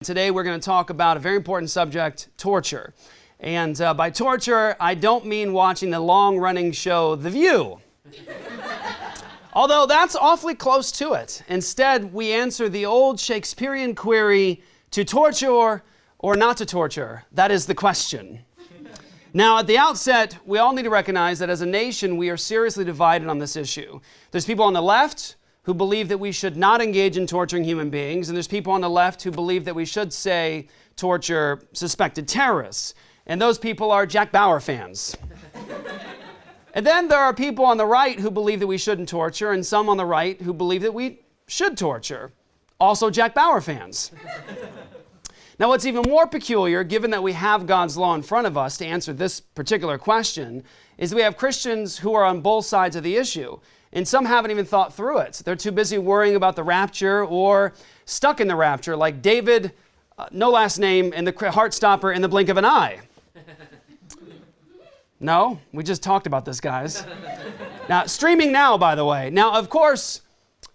Today we're going to talk about a very important subject, torture. And by torture, I don't mean watching the long-running show The View. Although that's awfully close to it. Instead, we answer the old Shakespearean query, to torture or not to torture? That is the question. Now, at the outset, we all need to recognize that as a nation, we are seriously divided on this issue. There's people on the left who believe that we should not engage in torturing human beings, and there's people on the left who believe that we should say torture suspected terrorists. And those people are Jack Bauer fans. And then there are people on the right who believe that we shouldn't torture, and some on the right who believe that we should torture. Also Jack Bauer fans. Now, what's even more peculiar, given that we have God's law in front of us to answer this particular question, is that we have Christians who are on both sides of the issue. And some haven't even thought through it. They're too busy worrying about the rapture or stuck in the rapture, like David, no last name, and the Heartstopper in the blink of an eye. No? We just talked about this, guys. Now, streaming now, by the way. Now, of course,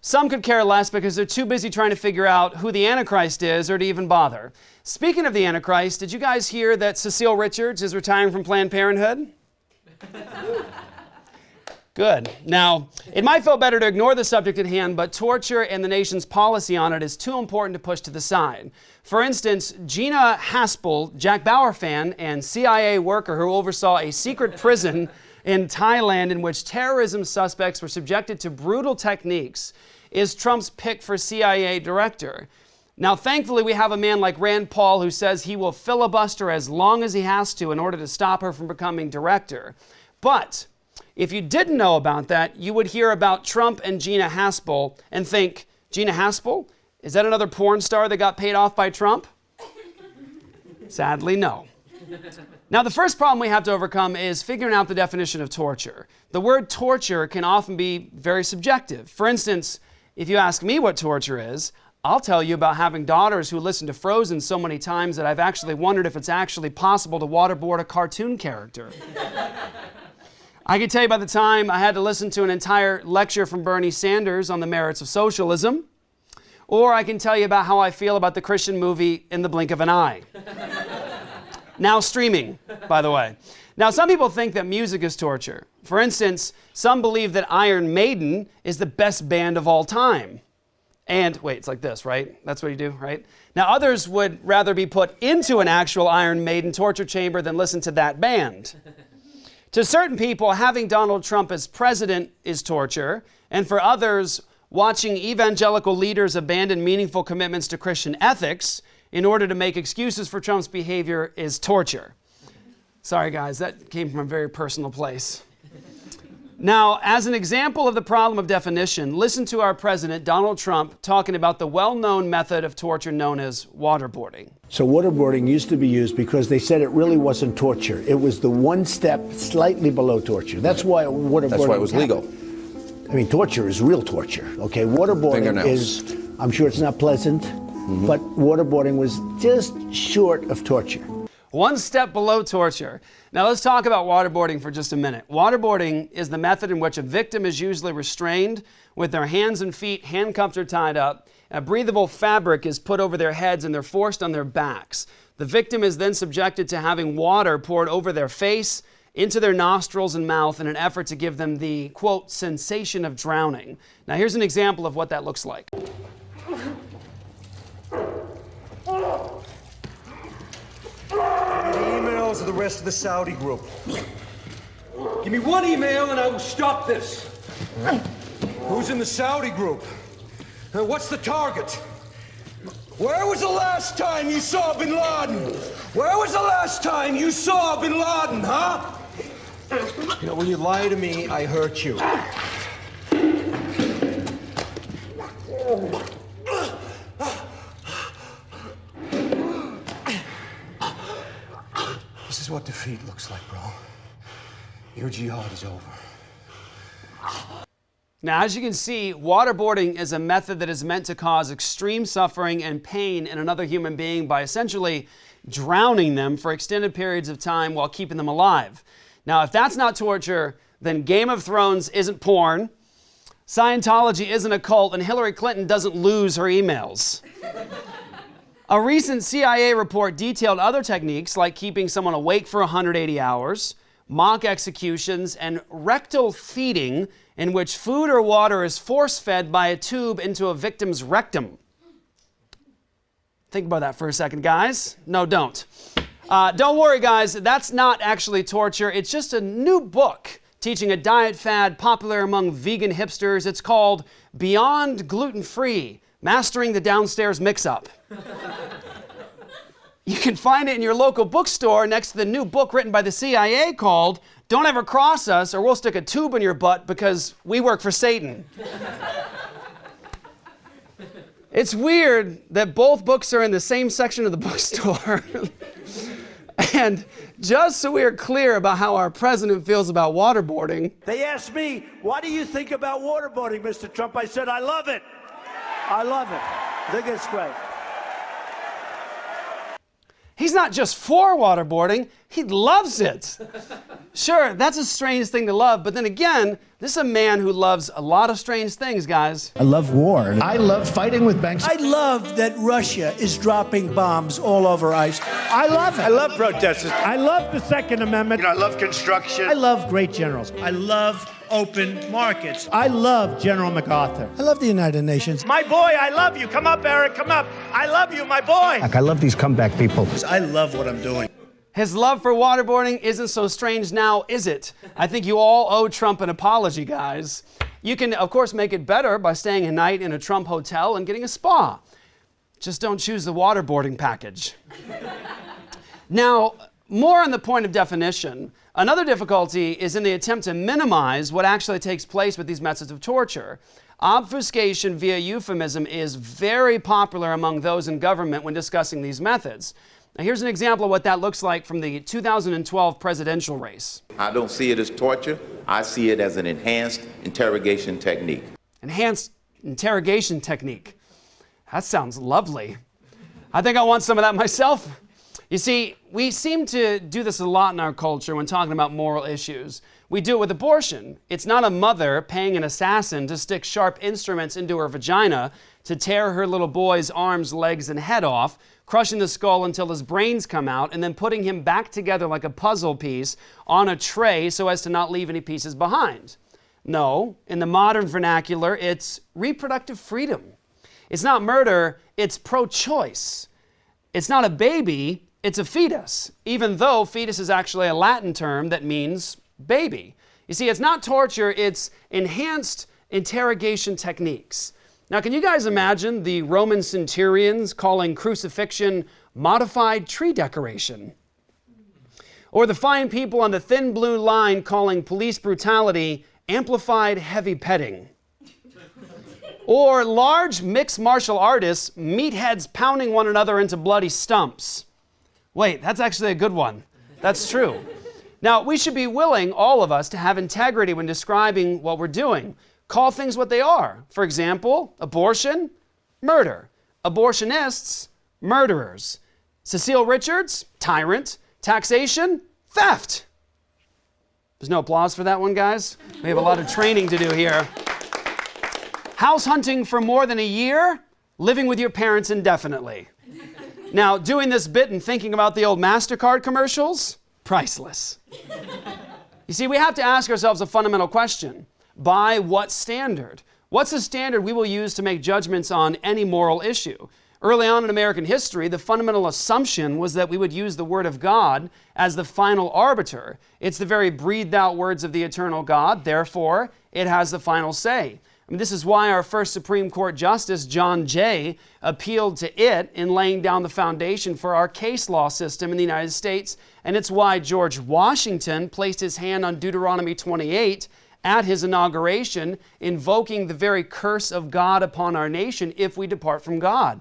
some could care less because they're too busy trying to figure out who the Antichrist is or to even bother. Speaking of the Antichrist, did you guys hear that Cecile Richards is retiring from Planned Parenthood? Good. Now, it might feel better to ignore the subject at hand, but torture and the nation's policy on it is too important to push to the side. For instance, Gina Haspel, Jack Bauer fan and CIA worker who oversaw a secret prison in Thailand in which terrorism suspects were subjected to brutal techniques, is Trump's pick for CIA director. Now, thankfully, we have a man like Rand Paul who says he will filibuster as long as he has to in order to stop her from becoming director. But if you didn't know about that, you would hear about Trump and Gina Haspel and think, Gina Haspel? Is that another porn star that got paid off by Trump? Sadly, no. Now, the first problem we have to overcome is figuring out the definition of torture. The word torture can often be very subjective. For instance, if you ask me what torture is, I'll tell you about having daughters who listen to Frozen so many times that I've actually wondered if it's actually possible to waterboard a cartoon character. I can tell you by the time I had to listen to an entire lecture from Bernie Sanders on the merits of socialism, or I can tell you about how I feel about the Christian movie In the Blink of an Eye. Now streaming, by the way. Now, some people think that music is torture. For instance, some believe that Iron Maiden is the best band of all time. And, wait, it's like this, right? That's what you do, right? Now, others would rather be put into an actual Iron Maiden torture chamber than listen to that band. To certain people, having Donald Trump as president is torture, and for others, watching evangelical leaders abandon meaningful commitments to Christian ethics in order to make excuses for Trump's behavior is torture. Sorry, guys, that came from a very personal place. Now, as an example of the problem of definition, listen to our president, Donald Trump, talking about the well-known method of torture known as waterboarding. So waterboarding used to be used because they said it really wasn't torture. It was the one step slightly below torture. That's why waterboarding. That's why it was legal. I mean, torture is real torture. Okay, waterboarding is, I'm sure it's not pleasant, but waterboarding was just short of torture. One step below torture. Now let's talk about waterboarding for just a minute. Waterboarding is the method in which a victim is usually restrained with their hands and feet handcuffed or tied up. A breathable fabric is put over their heads and they're forced on their backs. The victim is then subjected to having water poured over their face, into their nostrils and mouth in an effort to give them the, quote, sensation of drowning. Now here's an example of what that looks like. Emails of the rest of the Saudi group. Give me one email and I will stop this. Who's in the Saudi group? What's the target? Where was the last time you saw Bin Laden? Where was the last time you saw Bin Laden, huh? You know, when you lie to me, I hurt you. This is what defeat looks like, bro. Your jihad is over. Now, as you can see, waterboarding is a method that is meant to cause extreme suffering and pain in another human being by essentially drowning them for extended periods of time while keeping them alive. Now, if that's not torture, then Game of Thrones isn't porn, Scientology isn't a cult, and Hillary Clinton doesn't lose her emails. A recent CIA report detailed other techniques like keeping someone awake for 180 hours, mock executions, and rectal feeding, in which food or water is force-fed by a tube into a victim's rectum. Think about that for a second, guys. No, don't. Don't worry, guys. That's not actually torture. It's just a new book teaching a diet fad popular among vegan hipsters. It's called Beyond Gluten-Free, Mastering the Downstairs Mix-Up. You can find it in your local bookstore next to the new book written by the CIA called Don't Ever Cross Us or We'll Stick a Tube in Your Butt Because We Work for Satan. It's weird that both books are in the same section of the bookstore. And just so we're clear about how our president feels about waterboarding. They asked me, what do you think about waterboarding, Mr. Trump? I said, I love it. I love it. I think it's great. He's not just for waterboarding, he loves it. Sure, that's a strange thing to love, but then again, this is a man who loves a lot of strange things, guys. I love war. I love fighting with banks. I love that Russia is dropping bombs all over ice. I love it. I love protesters. I love the Second Amendment. I love construction. I love great generals. I love open markets. I love General MacArthur. I love the United Nations. My boy, I love you. Come up, Eric, come up. I love you, my boy. I love these comeback people. I love what I'm doing. His love for waterboarding isn't so strange now, is it? I think you all owe Trump an apology, guys. You can, of course, make it better by staying a night in a Trump hotel and getting a spa. Just don't choose the waterboarding package. Now, more on the point of definition, another difficulty is in the attempt to minimize what actually takes place with these methods of torture. Obfuscation via euphemism is very popular among those in government when discussing these methods. Now, here's an example of what that looks like from the 2012 presidential race. I don't see it as torture. I see it as an enhanced interrogation technique. Enhanced interrogation technique. That sounds lovely. I think I want some of that myself. You see, we seem to do this a lot in our culture when talking about moral issues. We do it with abortion. It's not a mother paying an assassin to stick sharp instruments into her vagina to tear her little boy's arms, legs, and head off, crushing the skull until his brains come out, and then putting him back together like a puzzle piece on a tray so as to not leave any pieces behind. No, in the modern vernacular, it's reproductive freedom. It's not murder, it's pro-choice. It's not a baby, it's a fetus, even though fetus is actually a Latin term that means baby. You see, it's not torture, it's enhanced interrogation techniques. Now, can you guys imagine the Roman centurions calling crucifixion modified tree decoration? Or the fine people on the thin blue line calling police brutality amplified heavy petting? Or large mixed martial artists, meatheads pounding one another into bloody stumps? Wait, that's actually a good one. That's true. Now, we should be willing, all of us, to have integrity when describing what we're doing. Call things what they are. For example, abortion, murder. Abortionists, murderers. Cecile Richards, tyrant. Taxation, theft. There's no applause for that one, guys. We have a lot of training to do here. House hunting for more than a year, living with your parents indefinitely. Now, doing this bit and thinking about the old MasterCard commercials, priceless. You see, we have to ask ourselves a fundamental question. By what standard? What's the standard we will use to make judgments on any moral issue? Early on in American history, the fundamental assumption was that we would use the Word of God as the final arbiter. It's the very breathed out words of the eternal God, therefore, it has the final say. This is why our first Supreme Court Justice, John Jay, appealed to it in laying down the foundation for our case law system in the United States, and it's why George Washington placed his hand on Deuteronomy 28 at his inauguration, invoking the very curse of God upon our nation if we depart from God.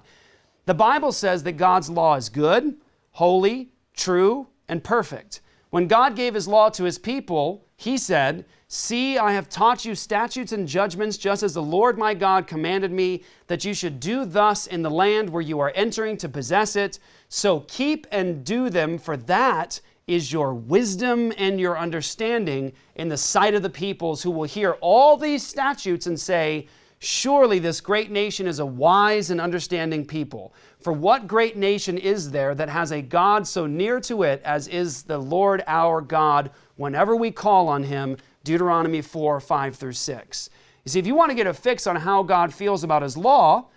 The Bible says that God's law is good, holy, true, and perfect. When God gave his law to his people, he said, "See, I have taught you statutes and judgments, just as the Lord my God commanded me, that you should do thus in the land where you are entering to possess it. So keep and do them, for that is your wisdom and your understanding in the sight of the peoples, who will hear all these statutes and say, surely this great nation is a wise and understanding people. For what great nation is there that has a God so near to it as is the Lord our God whenever we call on him? Deuteronomy 4, 5 through 6. You see, if you want to get a fix on how God feels about his law,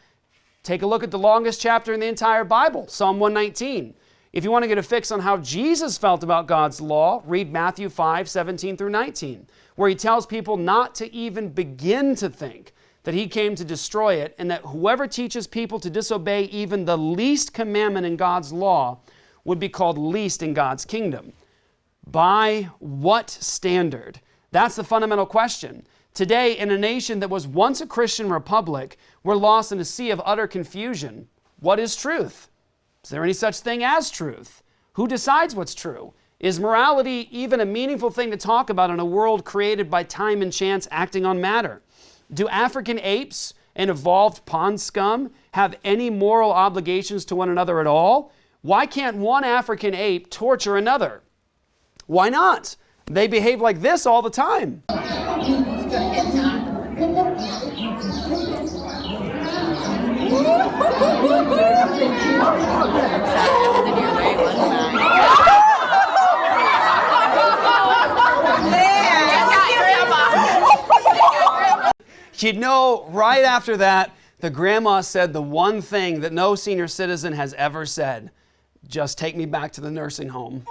take a look at the longest chapter in the entire Bible, Psalm 119. If you want to get a fix on how Jesus felt about God's law, read Matthew 5, 17 through 19, where he tells people not to even begin to think that he came to destroy it, and that whoever teaches people to disobey even the least commandment in God's law would be called least in God's kingdom. By what standard? That's the fundamental question. Today, in a nation that was once a Christian republic, we're lost in a sea of utter confusion. What is truth? Is there any such thing as truth? Who decides what's true? Is morality even a meaningful thing to talk about in a world created by time and chance acting on matter? Do African apes and evolved pond scum have any moral obligations to one another at all? Why can't one African ape torture another? Why not? They behave like this all the time. You know, right after that, the grandma said the one thing that no senior citizen has ever said: just take me back to the nursing home.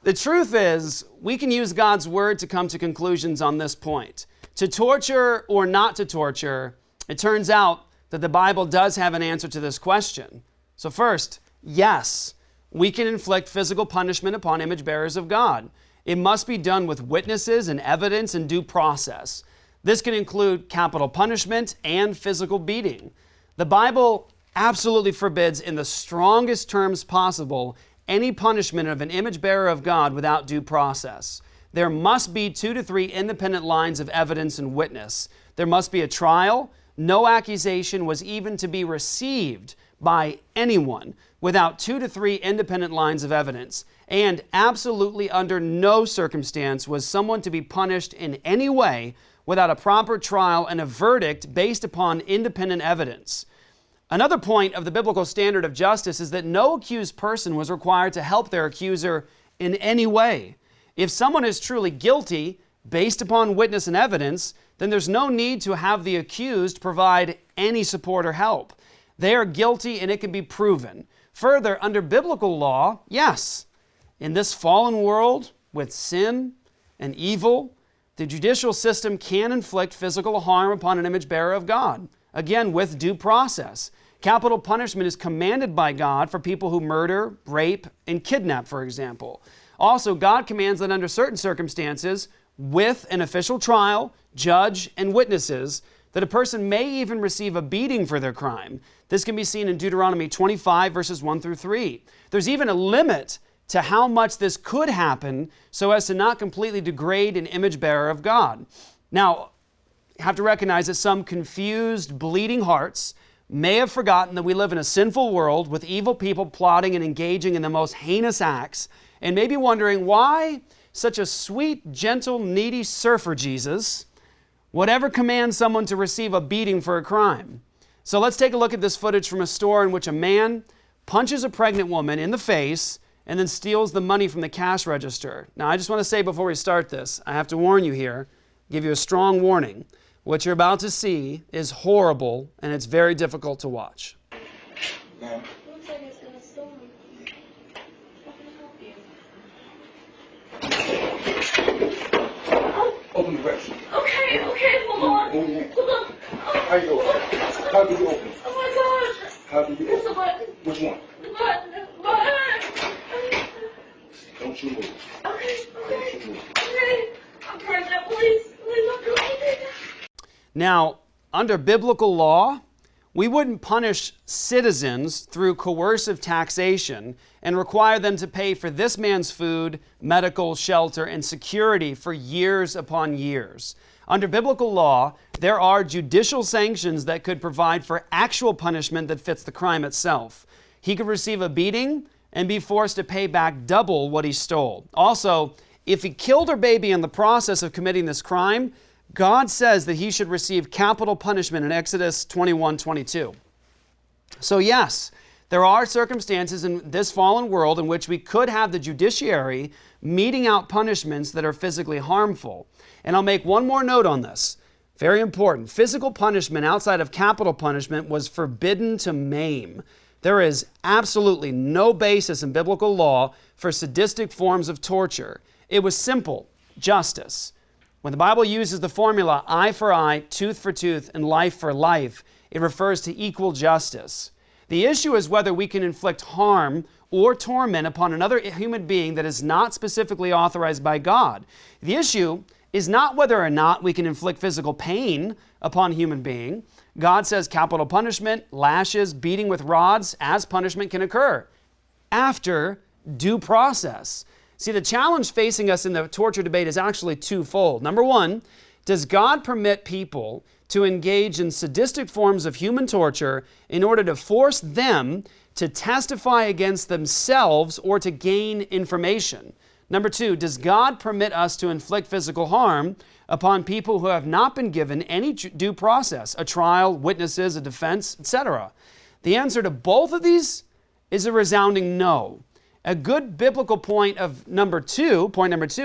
The truth is, we can use God's word to come to conclusions on this point. To torture or not to torture, it turns out that the Bible does have an answer to this question. So first, yes, we can inflict physical punishment upon image bearers of God. It must be done with witnesses and evidence and due process. This can include capital punishment and physical beating. The Bible absolutely forbids, in the strongest terms possible, any punishment of an image bearer of God without due process. There must be 2 to 3 independent lines of evidence and witness. There must be a trial. No accusation was even to be received by anyone without 2 to 3 independent lines of evidence. And absolutely under no circumstance was someone to be punished in any way without a proper trial and a verdict based upon independent evidence. Another point of the biblical standard of justice is that no accused person was required to help their accuser in any way. If someone is truly guilty, based upon witness and evidence, then there's no need to have the accused provide any support or help. They are guilty and it can be proven. Further, under biblical law, yes, in this fallen world with sin and evil, the judicial system can inflict physical harm upon an image bearer of God, again, with due process. Capital punishment is commanded by God for people who murder, rape, and kidnap, for example. Also, God commands that under certain circumstances, with an official trial, judge, and witnesses, that a person may even receive a beating for their crime. This can be seen in Deuteronomy 25, verses 1 through 3. There's even a limit to how much this could happen so as to not completely degrade an image bearer of God. Now, you have to recognize that some confused, bleeding hearts may have forgotten that we live in a sinful world with evil people plotting and engaging in the most heinous acts, and may be wondering why such a sweet, gentle, needy surfer Jesus would ever command someone to receive a beating for a crime. So let's take a look at this footage from a store in which a man punches a pregnant woman in the face and then steals the money from the cash register. Now, I just want to say before we start this, I have to warn you here, give you a strong warning. What you're about to see is horrible, and it's very difficult to watch. Ma'am? Looks like it's in a storm. How can I help you? Open the rest. Okay, hold on. Hold on. How you doing? How do you open it? Oh my gosh. How do you It's open a button. it? Which one? The button. Don't you move. Okay. I'm pregnant. Please don't do anything. Now, under biblical law, we wouldn't punish citizens through coercive taxation and require them to pay for this man's food, medical, shelter, and security for years upon years. Under biblical law, there are judicial sanctions that could provide for actual punishment that fits the crime itself. He could receive a beating and be forced to pay back double what he stole. Also, if he killed her baby in the process of committing this crime, God says that he should receive capital punishment in Exodus 21:22. So yes, there are circumstances in this fallen world in which we could have the judiciary meting out punishments that are physically harmful. And I'll make one more note on this. Very important. Physical punishment outside of capital punishment was forbidden to maim. There is absolutely no basis in biblical law for sadistic forms of torture. It was simple, justice. When the Bible uses the formula eye for eye, tooth for tooth, and life for life, it refers to equal justice. The issue is whether we can inflict harm or torment upon another human being that is not specifically authorized by God. The issue is not whether or not we can inflict physical pain upon a human being. God says capital punishment, lashes, beating with rods as punishment can occur after due process. See, the challenge facing us in the torture debate is actually twofold. Number one, does God permit people to engage in sadistic forms of human torture in order to force them to testify against themselves or to gain information? Number two, does God permit us to inflict physical harm upon people who have not been given any due process, a trial, witnesses, a defense, etc.? The answer to both of these is a resounding no. A good biblical point number two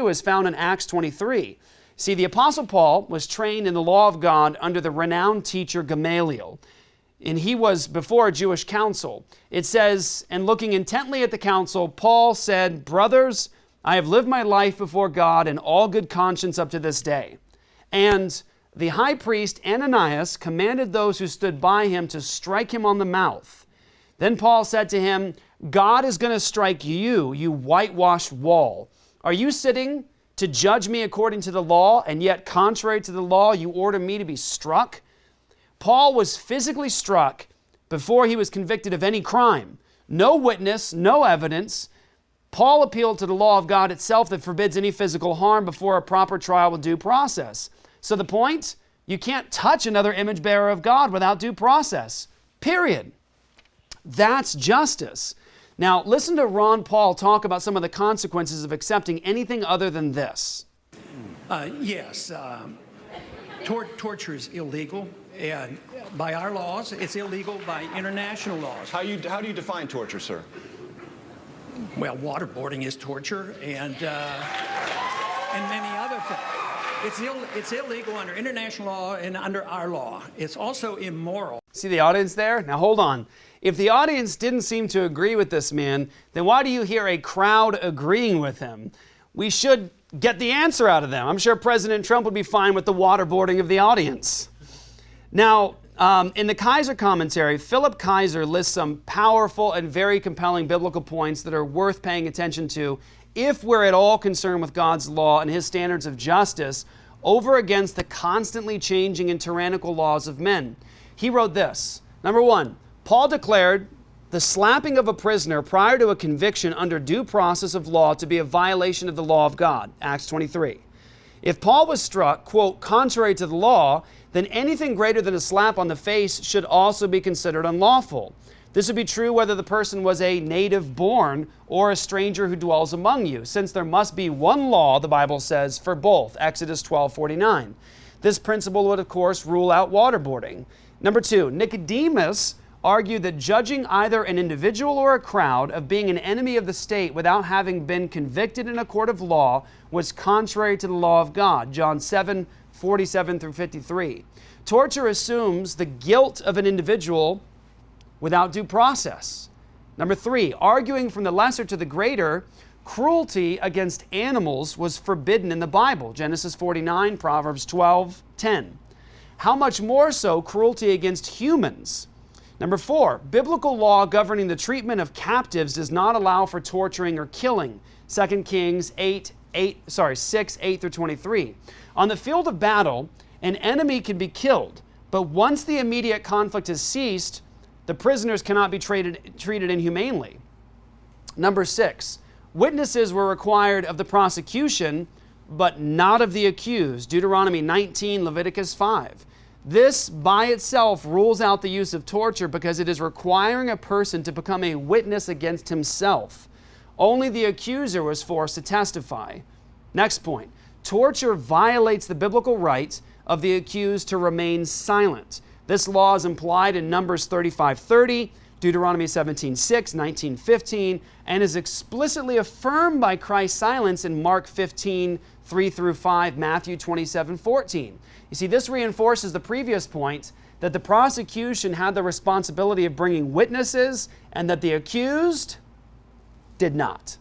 is found in Acts 23. See, the Apostle Paul was trained in the law of God under the renowned teacher Gamaliel, and he was before a Jewish council. It says, and looking intently at the council, Paul said, "Brothers, I have lived my life before God in all good conscience up to this day." And the high priest Ananias commanded those who stood by him to strike him on the mouth. Then Paul said to him, "God is going to strike you, you whitewashed wall. Are you sitting to judge me according to the law, and yet contrary to the law you order me to be struck?" Paul was physically struck before he was convicted of any crime. No witness, no evidence. Paul appealed to the law of God itself that forbids any physical harm before a proper trial with due process. So the point? You can't touch another image bearer of God without due process. Period. That's justice. Now, listen to Ron Paul talk about some of the consequences of accepting anything other than this. Yes, torture is illegal, and by our laws, it's illegal by international laws. How do you define torture, sir? Well, waterboarding is torture, and many other things. It's illegal under international law and under our law. It's also immoral. See the audience there? Now hold on. If the audience didn't seem to agree with this man, then why do you hear a crowd agreeing with him? We should get the answer out of them. I'm sure President Trump would be fine with the waterboarding of the audience. Now, in the Kaiser Commentary, Philip Kaiser lists some powerful and very compelling biblical points that are worth paying attention to if we're at all concerned with God's law and His standards of justice over against the constantly changing and tyrannical laws of men. He wrote this. Number one, Paul declared the slapping of a prisoner prior to a conviction under due process of law to be a violation of the law of God, Acts 23. If Paul was struck, quote, contrary to the law, then anything greater than a slap on the face should also be considered unlawful. This would be true whether the person was a native born or a stranger who dwells among you, since there must be one law, the Bible says, for both, Exodus 12:49. This principle would, of course, rule out waterboarding. Number two, Nicodemus argued that judging either an individual or a crowd of being an enemy of the state without having been convicted in a court of law was contrary to the law of God, John 7:47 through 53. Torture assumes the guilt of an individual without due process. Number three, arguing from the lesser to the greater, cruelty against animals was forbidden in the Bible, Genesis 49, Proverbs 12:10. How much more so cruelty against humans? Number four, biblical law governing the treatment of captives does not allow for torturing or killing, 2 Kings 6:8 through 23. On the field of battle, an enemy can be killed, but once the immediate conflict has ceased, the prisoners cannot be treated inhumanely. Number six, witnesses were required of the prosecution, but not of the accused, Deuteronomy 19, Leviticus 5. This by itself rules out the use of torture because it is requiring a person to become a witness against himself. Only the accuser was forced to testify. Next point, torture violates the biblical right of the accused to remain silent. This law is implied in Numbers 35:30, Deuteronomy 17:6, 19:15, and is explicitly affirmed by Christ's silence in Mark 15:3-5, Matthew 27:14. You see, this reinforces the previous point that the prosecution had the responsibility of bringing witnesses and that the accused did not.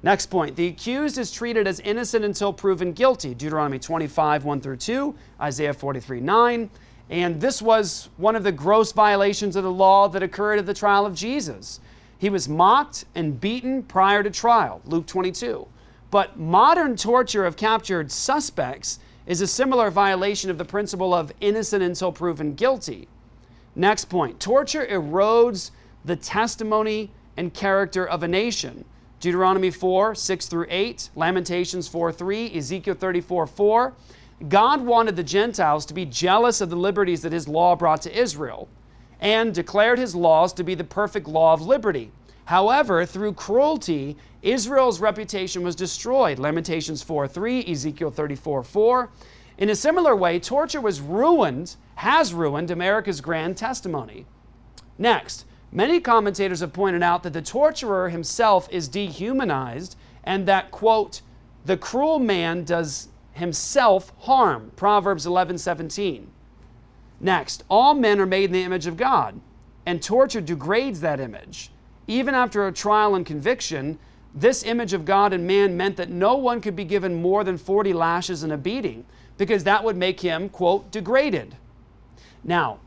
Next point, the accused is treated as innocent until proven guilty, Deuteronomy 25:1-2, Isaiah 43:9. And this was one of the gross violations of the law that occurred at the trial of Jesus. He was mocked and beaten prior to trial, Luke 22. But modern torture of captured suspects is a similar violation of the principle of innocent until proven guilty. Next point, torture erodes the testimony and character of a nation. Deuteronomy 4:6-8, Lamentations 4:3, Ezekiel 34:4. God wanted the Gentiles to be jealous of the liberties that his law brought to Israel and declared his laws to be the perfect law of liberty. However, through cruelty, Israel's reputation was destroyed. Lamentations 4:3, Ezekiel 34:4. In a similar way, torture has ruined America's grand testimony. Next, many commentators have pointed out that the torturer himself is dehumanized and that, quote, the cruel man does himself harm, Proverbs 11:17. Next, all men are made in the image of God, and torture degrades that image. Even after a trial and conviction, this image of God in man meant that no one could be given more than 40 lashes and a beating, because that would make him, quote, degraded. Now,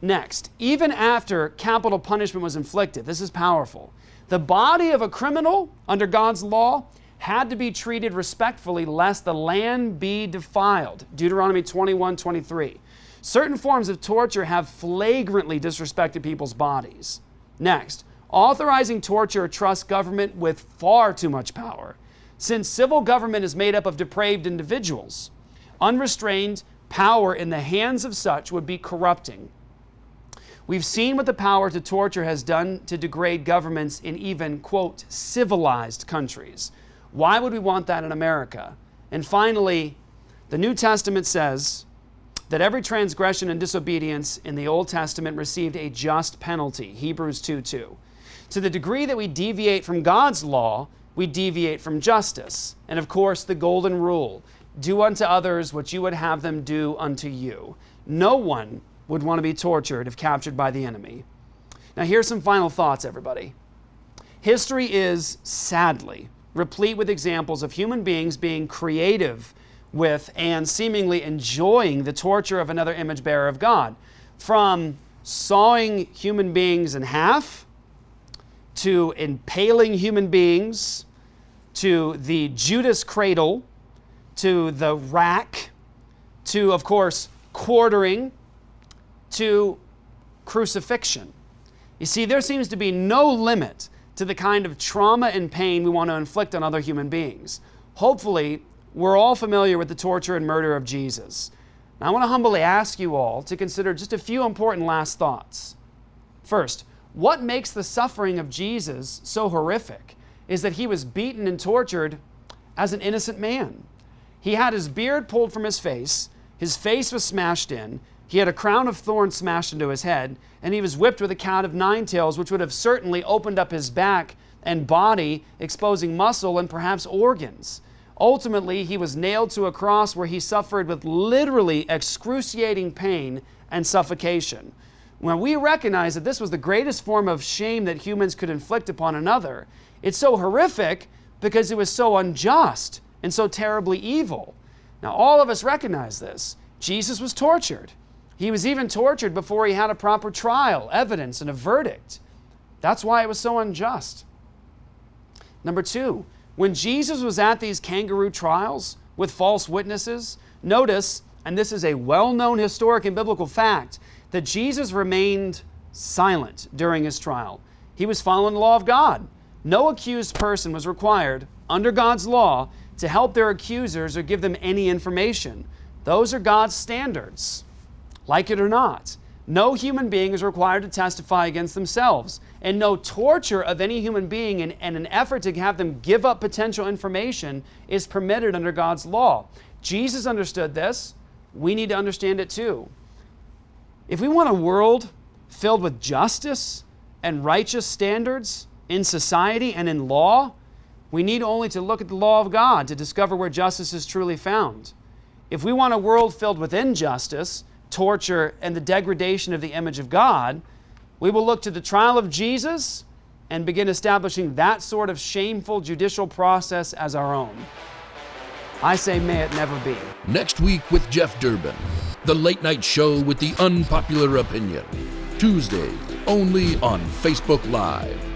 next, even after capital punishment was inflicted, this is powerful, the body of a criminal under God's law had to be treated respectfully lest the land be defiled. Deuteronomy 21:23. Certain forms of torture have flagrantly disrespected people's bodies. Next, authorizing torture trusts government with far too much power. Since civil government is made up of depraved individuals, unrestrained power in the hands of such would be corrupting. We've seen what the power to torture has done to degrade governments in even, quote, civilized countries. Why would we want that in America? And finally, the New Testament says that every transgression and disobedience in the Old Testament received a just penalty, Hebrews 2:2. To the degree that we deviate from God's law, we deviate from justice. And of course, the golden rule, do unto others what you would have them do unto you. No one would want to be tortured if captured by the enemy. Now here's some final thoughts, everybody. History is, sadly, replete with examples of human beings being creative with and seemingly enjoying the torture of another image bearer of God. From sawing human beings in half, to impaling human beings, to the Judas cradle, to the rack, to, of course, quartering, to crucifixion. You see, there seems to be no limit to the kind of trauma and pain we want to inflict on other human beings. Hopefully, we're all familiar with the torture and murder of Jesus. Now, I want to humbly ask you all to consider just a few important last thoughts. First, what makes the suffering of Jesus so horrific is that he was beaten and tortured as an innocent man. He had his beard pulled from his face was smashed in, he had a crown of thorns smashed into his head, and he was whipped with a cat of nine tails, which would have certainly opened up his back and body, exposing muscle and perhaps organs. Ultimately, he was nailed to a cross where he suffered with literally excruciating pain and suffocation. When we recognize that this was the greatest form of shame that humans could inflict upon another, it's so horrific because it was so unjust and so terribly evil. Now, all of us recognize this. Jesus was tortured. He was even tortured before he had a proper trial, evidence, and a verdict. That's why it was so unjust. Number two, when Jesus was at these kangaroo trials with false witnesses, notice, and this is a well-known historic and biblical fact, that Jesus remained silent during his trial. He was following the law of God. No accused person was required, under God's law, to help their accusers or give them any information. Those are God's standards. Like it or not, no human being is required to testify against themselves, and no torture of any human being in an effort to have them give up potential information is permitted under God's law. Jesus understood this. We need to understand it too. If we want a world filled with justice and righteous standards in society and in law, we need only to look at the law of God to discover where justice is truly found. If we want a world filled with injustice, torture, and the degradation of the image of God, we will look to the trial of Jesus and begin establishing that sort of shameful judicial process as our own. I say, may it never be. Next week with Jeff Durbin, the late night show with the unpopular opinion. Tuesday, only on Facebook Live.